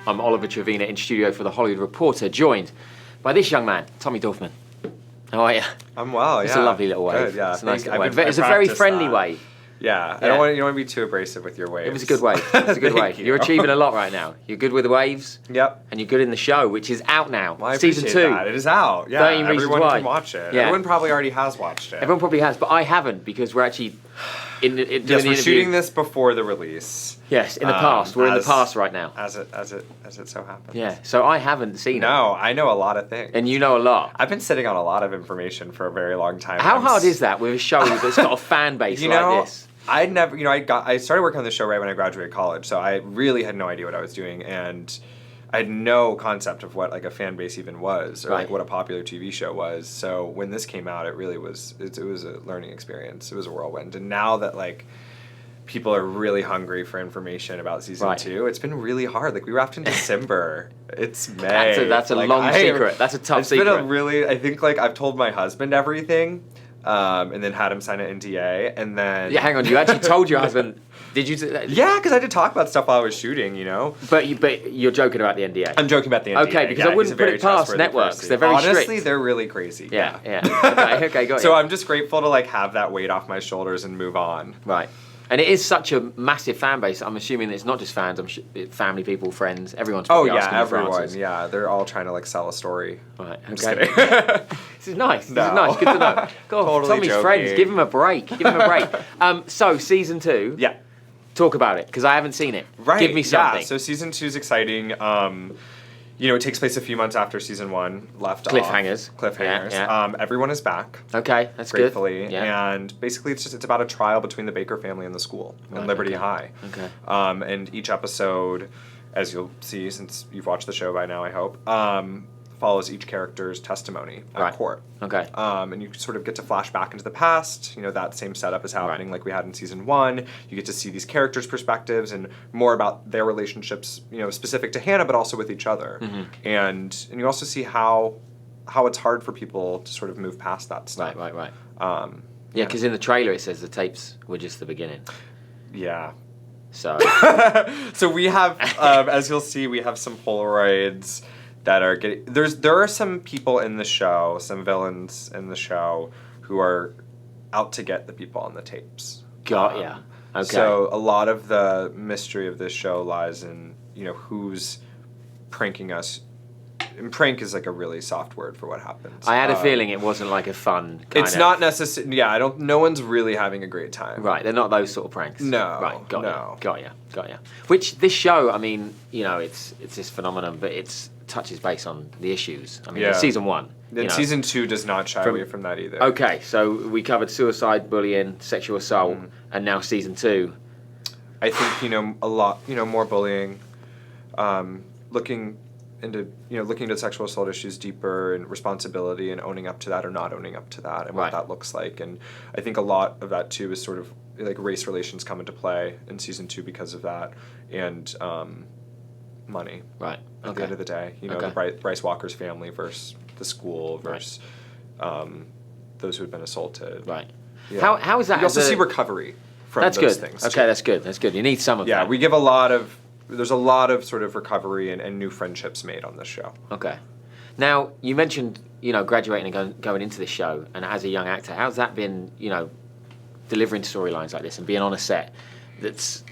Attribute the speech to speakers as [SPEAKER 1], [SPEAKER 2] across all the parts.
[SPEAKER 1] I'm Oliver Trevina in studio for The Hollywood Reporter, joined by this young man, Tommy Dorfman. How are you?
[SPEAKER 2] I'm well, yeah.
[SPEAKER 1] It's a lovely little wave.
[SPEAKER 2] Good, yeah.
[SPEAKER 1] It's a nice little wave. It's a very friendly wave.
[SPEAKER 2] Yeah,
[SPEAKER 1] Yeah.
[SPEAKER 2] you don't want to be too abrasive with your waves.
[SPEAKER 1] It was a good wave. It was a good wave. You're achieving a lot right now. You're good with the waves.
[SPEAKER 2] Yep.
[SPEAKER 1] And you're good in the show, which is out now.
[SPEAKER 2] Well, I
[SPEAKER 1] Season
[SPEAKER 2] appreciate
[SPEAKER 1] 2.
[SPEAKER 2] that. It is out. Yeah,
[SPEAKER 1] 13 Reasons
[SPEAKER 2] everyone
[SPEAKER 1] Why.
[SPEAKER 2] can watch it.
[SPEAKER 1] Yeah.
[SPEAKER 2] Everyone probably already has watched it.
[SPEAKER 1] Everyone probably has, but I haven't because we're actually doing the
[SPEAKER 2] Yes, we're
[SPEAKER 1] interview.
[SPEAKER 2] shooting this before the release.
[SPEAKER 1] Yes, in the past. We're in the past right now.
[SPEAKER 2] As it so happens.
[SPEAKER 1] Yeah, so I haven't seen it.
[SPEAKER 2] No, I know a lot of things.
[SPEAKER 1] And you know a lot.
[SPEAKER 2] I've been sitting on a lot of information for a very long time.
[SPEAKER 1] How hard is that with a show that's got a fan base like this?
[SPEAKER 2] I never, I started working on the show right when I graduated college, so I really had no idea what I was doing, and I had no concept of what like a fan base even was, or like what a popular TV show was. So when this came out, it really was, it was a learning experience. It was a whirlwind, and now that like people are really hungry for information about season 2, it's been really hard. Like we wrapped in December. It's May.
[SPEAKER 1] That's a long secret. That's a tough secret.
[SPEAKER 2] It's been a really, I think like I've told my husband everything. And then had him sign an NDA, and then...
[SPEAKER 1] Yeah, hang on, you actually told your husband... Did you...
[SPEAKER 2] Yeah, because I did talk about stuff while I was shooting, you know?
[SPEAKER 1] But you're joking about the NDA?
[SPEAKER 2] I'm joking about the NDA.
[SPEAKER 1] Okay, because I wouldn't put it past networks. They're very strict.
[SPEAKER 2] Honestly, they're really crazy.
[SPEAKER 1] Yeah. Okay, got it.
[SPEAKER 2] So I'm just grateful to like have that weight off my shoulders and move on.
[SPEAKER 1] Right. And it is such a massive fan base. I'm assuming it's not just fans. Family, people, friends. Everyone's probably asking you for answers.
[SPEAKER 2] Yeah, they're all trying to like sell a story.
[SPEAKER 1] Right. Okay.
[SPEAKER 2] I'm just kidding.
[SPEAKER 1] This is nice. This is nice. Good to know. God,
[SPEAKER 2] Totally
[SPEAKER 1] Tommy's
[SPEAKER 2] joking.
[SPEAKER 1] friends. Give him a break. So season 2.
[SPEAKER 2] Yeah.
[SPEAKER 1] Talk about it because I haven't seen it.
[SPEAKER 2] Right.
[SPEAKER 1] Give me something.
[SPEAKER 2] Yeah. So season 2 is exciting. You know, it takes place a few months after season 1 left
[SPEAKER 1] Cliffhangers.
[SPEAKER 2] off. Cliffhangers.
[SPEAKER 1] Yeah.
[SPEAKER 2] Everyone is back.
[SPEAKER 1] Okay, that's
[SPEAKER 2] gratefully.
[SPEAKER 1] good. Yeah.
[SPEAKER 2] And basically it's about a trial between the Baker family and the school in Liberty High.
[SPEAKER 1] Okay.
[SPEAKER 2] And each episode, as you'll see since you've watched the show by now, I hope, follows each character's testimony at court.
[SPEAKER 1] Okay.
[SPEAKER 2] And you sort of get to flash back into the past. You know, that same setup is happening like we had in season 1. You get to see these characters' perspectives and more about their relationships, you know, specific to Hannah, but also with each other. Mm-hmm. And you also see how it's hard for people to sort of move past that stuff.
[SPEAKER 1] Right. Yeah, because in the trailer it says the tapes were just the beginning.
[SPEAKER 2] Yeah.
[SPEAKER 1] So.
[SPEAKER 2] So we have, as you'll see, we have some Polaroids that are getting... There are some people in the show, some villains in the show, who are out to get the people on the tapes.
[SPEAKER 1] Got ya. Okay.
[SPEAKER 2] So a lot of the mystery of this show lies in, you know, who's pranking us. And prank is like a really soft word for what happens.
[SPEAKER 1] I had a feeling it wasn't like a fun kind
[SPEAKER 2] It's not necessarily... Yeah, no one's really having a great time.
[SPEAKER 1] Right, they're not those sort of pranks.
[SPEAKER 2] No.
[SPEAKER 1] Right, got ya. Which, this show, I mean, you know, it's this phenomenon, but it's touches base on the issues. I mean, in season 1.
[SPEAKER 2] And season 2 does not shy away from that either.
[SPEAKER 1] Okay, so we covered suicide, bullying, sexual assault, and now season 2.
[SPEAKER 2] I think, you know, a lot, you know, more bullying, looking into sexual assault issues deeper and responsibility and owning up to that or not owning up to that and what that looks like. And I think a lot of that too is sort of like race relations come into play in season 2 because of that, and money.
[SPEAKER 1] Right.
[SPEAKER 2] At the end of the day, you know, the Bryce Walker's family versus the school versus those who had been assaulted.
[SPEAKER 1] Right.
[SPEAKER 2] Yeah.
[SPEAKER 1] How is that?
[SPEAKER 2] You also see recovery from those things.
[SPEAKER 1] Okay, that's good. You need some of that.
[SPEAKER 2] Yeah, we give a lot of... There's a lot of sort of recovery and new friendships made on this show. Okay.
[SPEAKER 1] Now, you mentioned, you know, graduating and going into this show, and as a young actor, how's that been, you know, delivering storylines like this and being on a set that's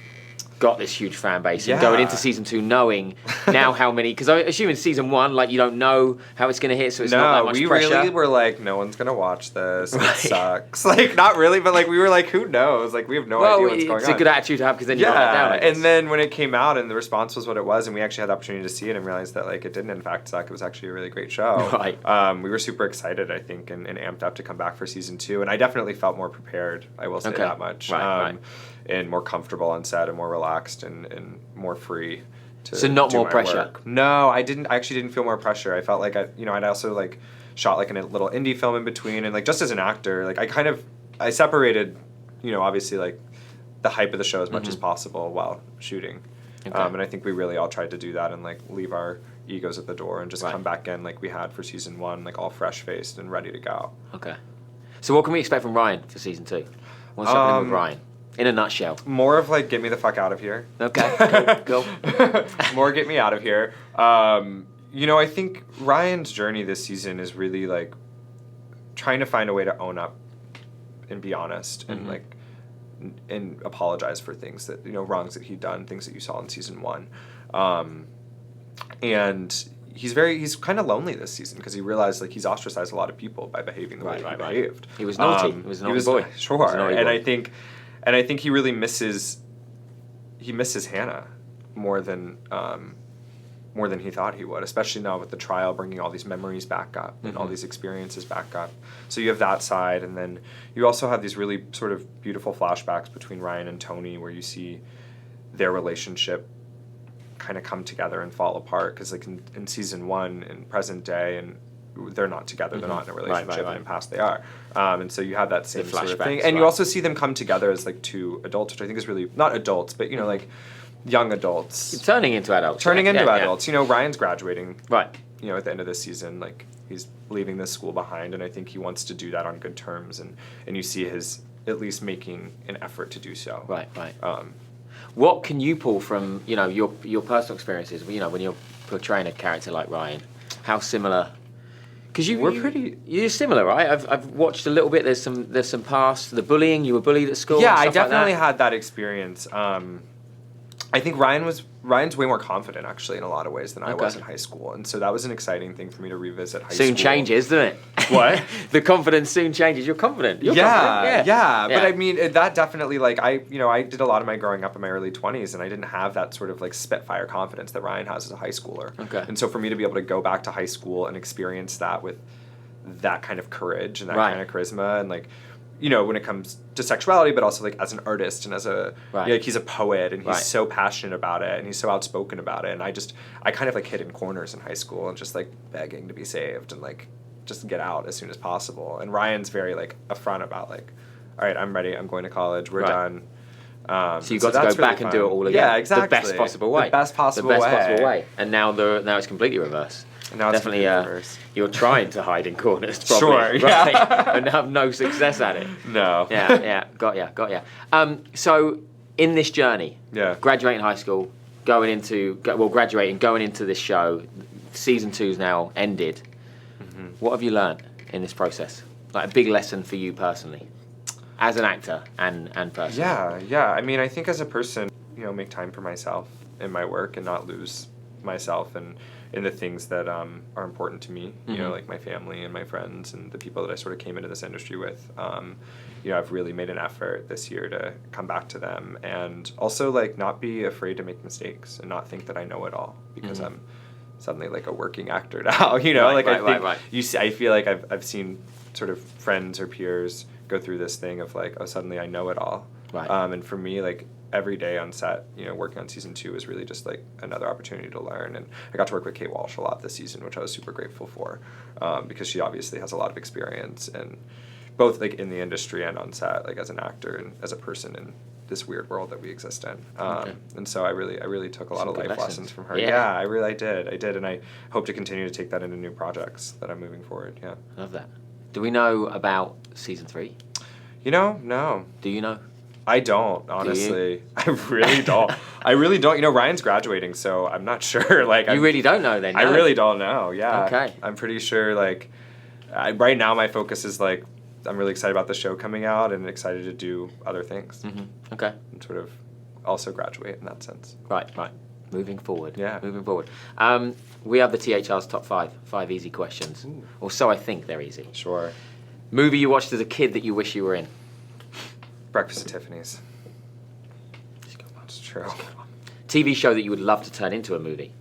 [SPEAKER 1] got this huge fan base and going into season 2 knowing now how many, because I assume in season 1, like, you don't know how it's going to hit, so it's not that much pressure.
[SPEAKER 2] No, we really were like, no one's going to watch this. It sucks. Like, not really, but like, we were like, who knows? Like, we have no idea what's going on.
[SPEAKER 1] It's a good attitude to have, because then you don't let down, I guess.
[SPEAKER 2] And then when it came out and the response was what it was, and we actually had the opportunity to see it and realize that, like, it didn't in fact suck. It was actually a really great show.
[SPEAKER 1] Right.
[SPEAKER 2] We were super excited, I think, and amped up to come back for season 2. And I definitely felt more prepared, I will say that much.
[SPEAKER 1] Right.
[SPEAKER 2] And more comfortable on set and more relaxed and more free to
[SPEAKER 1] So not
[SPEAKER 2] do
[SPEAKER 1] more
[SPEAKER 2] my
[SPEAKER 1] pressure?
[SPEAKER 2] work. No, I actually didn't feel more pressure. I felt like I'd also like shot like in a little indie film in between, and like just as an actor, like I separated, you know, obviously like the hype of the show as much as possible while shooting. Okay. And I think we really all tried to do that and like leave our egos at the door and just come back in like we had for season 1, like all fresh faced and ready to go.
[SPEAKER 1] Okay. So what can we expect from Ryan for season 2? What's happening with Ryan? In a nutshell.
[SPEAKER 2] More of like, get me the fuck out of here.
[SPEAKER 1] Okay, go.
[SPEAKER 2] More get me out of here. You know, I think Ryan's journey this season is really like trying to find a way to own up and be honest and like and apologize for things that, you know, wrongs that he'd done, things that you saw in season 1. And he's kind of lonely this season because he realized like he's ostracized a lot of people by behaving the way he behaved.
[SPEAKER 1] He was naughty. He was a naughty boy.
[SPEAKER 2] Sure. And I think he really misses Hannah more than he thought he would, especially now with the trial bringing all these memories back up and all these experiences back up. So you have that side, and then you also have these really sort of beautiful flashbacks between Ryan and Tony where you see their relationship kind of come together and fall apart, because like in season 1 in present day, and they're not together, they're not in a relationship, and in past they are, and so you have that same sort of thing, and you also see them come together as like 2 adults, which I think is really not adults, but you know, like young adults
[SPEAKER 1] turning into adults,
[SPEAKER 2] adults. You know, Ryan's graduating,
[SPEAKER 1] right?
[SPEAKER 2] You know, at the end of this season, like he's leaving this school behind, and I think he wants to do that on good terms, and you see his at least making an effort to do so.
[SPEAKER 1] Right. What can you pull from, you know, your personal experiences? You know, when you're portraying a character like Ryan, how similar? Because you're similar, right? I've watched a little bit. There's some past the bullying. You were bullied at school.
[SPEAKER 2] Yeah, I definitely had that experience. I think Ryan's way more confident actually in a lot of ways than I was in high school, and so that was an exciting thing for me to revisit high school.
[SPEAKER 1] Soon changes, doesn't it? What? The confidence soon changes. You're confident.
[SPEAKER 2] Yeah. But I mean, that definitely, like, I did a lot of my growing up in my early 20s, and I didn't have that sort of like spitfire confidence that Ryan has as a high schooler.
[SPEAKER 1] Okay.
[SPEAKER 2] And so for me to be able to go back to high school and experience that with that kind of courage and that kind of charisma, and like, you know, when it comes to sexuality, but also like as an artist and as a, you know, like he's a poet and he's so passionate about it and he's so outspoken about it. And I kind of like hid in corners in high school and just like begging to be saved and like just get out as soon as possible. And Ryan's very like upfront about like, all right, I'm ready. I'm going to college. We're done.
[SPEAKER 1] So you got to go back and do it all again.
[SPEAKER 2] Yeah, exactly.
[SPEAKER 1] The best possible way.
[SPEAKER 2] The best possible way.
[SPEAKER 1] And now it's completely reverse.
[SPEAKER 2] Now
[SPEAKER 1] definitely, you're trying to hide in corners, probably,
[SPEAKER 2] sure, yeah,
[SPEAKER 1] right? And have no success at it.
[SPEAKER 2] No.
[SPEAKER 1] Yeah, got ya. So in this journey, graduating high school, graduating, going into this show, season 2's now ended. What have you learned in this process? Like a big lesson for you personally, as an actor and person.
[SPEAKER 2] Yeah. I mean, I think as a person, you know, make time for myself in my work and not lose myself and in the things that are important to me, you know, like my family and my friends and the people that I sort of came into this industry with. You know, I've really made an effort this year to come back to them and also like not be afraid to make mistakes and not think that I know it all because I'm suddenly like a working actor now, you know, I feel like I've seen sort of friends or peers go through this thing of like, oh, suddenly I know it all.
[SPEAKER 1] Right.
[SPEAKER 2] And for me, like, every day on set, you know, working on season 2 is really just like another opportunity to learn. And I got to work with Kate Walsh a lot this season, which I was super grateful for, because she obviously has a lot of experience and both like in the industry and on set, like as an actor and as a person in this weird world that we exist in. And so I really took a lot of life lessons from her. Yeah, I did. And I hope to continue to take that into new projects that I'm moving forward. Yeah.
[SPEAKER 1] Love that. Do we know about season 3?
[SPEAKER 2] You know, no.
[SPEAKER 1] Do you know?
[SPEAKER 2] I don't, honestly. I really don't. You know, Ryan's graduating, so I'm not sure. Like,
[SPEAKER 1] you really don't know then? No?
[SPEAKER 2] I really don't know, yeah.
[SPEAKER 1] Okay.
[SPEAKER 2] I'm pretty sure, like, right now my focus is, like, I'm really excited about the show coming out and excited to do other things.
[SPEAKER 1] Okay.
[SPEAKER 2] And sort of also graduate in that sense.
[SPEAKER 1] Right. Moving forward.
[SPEAKER 2] Yeah.
[SPEAKER 1] Moving forward. We have the THR's top 5 easy questions. Ooh. Or so I think they're easy.
[SPEAKER 2] Sure.
[SPEAKER 1] Movie you watched as a kid that you wish you were in?
[SPEAKER 2] Breakfast at Tiffany's. That's true.
[SPEAKER 1] TV show that you would love to turn into a movie?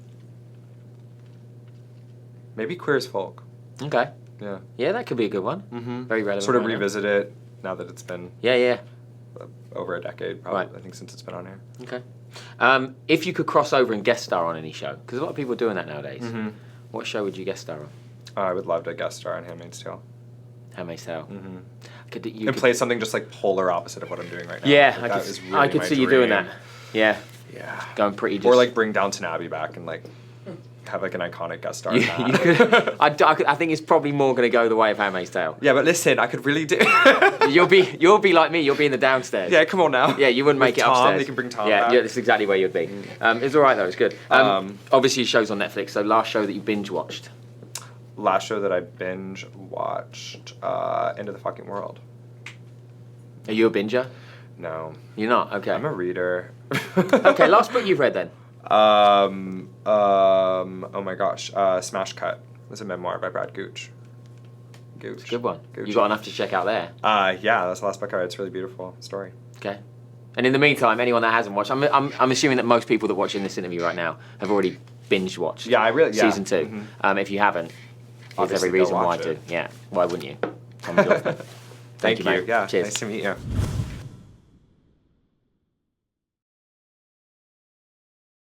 [SPEAKER 2] Maybe Queer as Folk.
[SPEAKER 1] Okay.
[SPEAKER 2] Yeah.
[SPEAKER 1] Yeah, that could be a good one. Very relevant.
[SPEAKER 2] Sort of revisit it now that it's been over a decade, probably, I think, since it's been on air.
[SPEAKER 1] Okay. If you could cross over and guest star on any show, because a lot of people are doing that nowadays, what show would you guest star on?
[SPEAKER 2] I would love to guest star on Handmaid's Tale.
[SPEAKER 1] Handmaid's Tale.
[SPEAKER 2] And play something just like polar opposite of what I'm doing right now.
[SPEAKER 1] Yeah,
[SPEAKER 2] like,
[SPEAKER 1] I could see you doing that. Yeah. Going pretty.
[SPEAKER 2] Or like bring Downton Abbey back and like have like an iconic guest star in that.
[SPEAKER 1] You could, I think it's probably more going to go the way of Handmaid's Tale.
[SPEAKER 2] Yeah, but listen, I could really do.
[SPEAKER 1] You'll be like me. You'll be in the downstairs.
[SPEAKER 2] Yeah, come on now.
[SPEAKER 1] Yeah, you wouldn't make it
[SPEAKER 2] Tom,
[SPEAKER 1] upstairs.
[SPEAKER 2] they can bring Tom
[SPEAKER 1] yeah,
[SPEAKER 2] back.
[SPEAKER 1] Yeah, that's exactly where you'd be. It's all right though. It's good. Obviously, shows on Netflix. So last show that you binge watched.
[SPEAKER 2] Last show that I binge watched, End of the Fucking World.
[SPEAKER 1] Are you a binger?
[SPEAKER 2] No.
[SPEAKER 1] You're not? Okay.
[SPEAKER 2] I'm a reader.
[SPEAKER 1] Okay, last book you've read then?
[SPEAKER 2] Oh my gosh, Smash Cut. It's a memoir by Brad Gooch.
[SPEAKER 1] It's a good one.
[SPEAKER 2] Gooch.
[SPEAKER 1] You got enough to check out there.
[SPEAKER 2] Yeah, that's the last book I read. It's a really beautiful story.
[SPEAKER 1] Okay. And in the meantime, anyone that hasn't watched, I'm assuming that most people that watch in this interview right now have already binge watched.
[SPEAKER 2] Yeah,
[SPEAKER 1] season 2.
[SPEAKER 2] Mm-hmm.
[SPEAKER 1] If you haven't, there's
[SPEAKER 2] Obviously,
[SPEAKER 1] every reason
[SPEAKER 2] go
[SPEAKER 1] why
[SPEAKER 2] watch
[SPEAKER 1] to.
[SPEAKER 2] it.
[SPEAKER 1] Yeah. Why wouldn't you? Tommy Dorfman.
[SPEAKER 2] Thank you.
[SPEAKER 1] mate.
[SPEAKER 2] Yeah,
[SPEAKER 1] Cheers.
[SPEAKER 2] nice to meet you.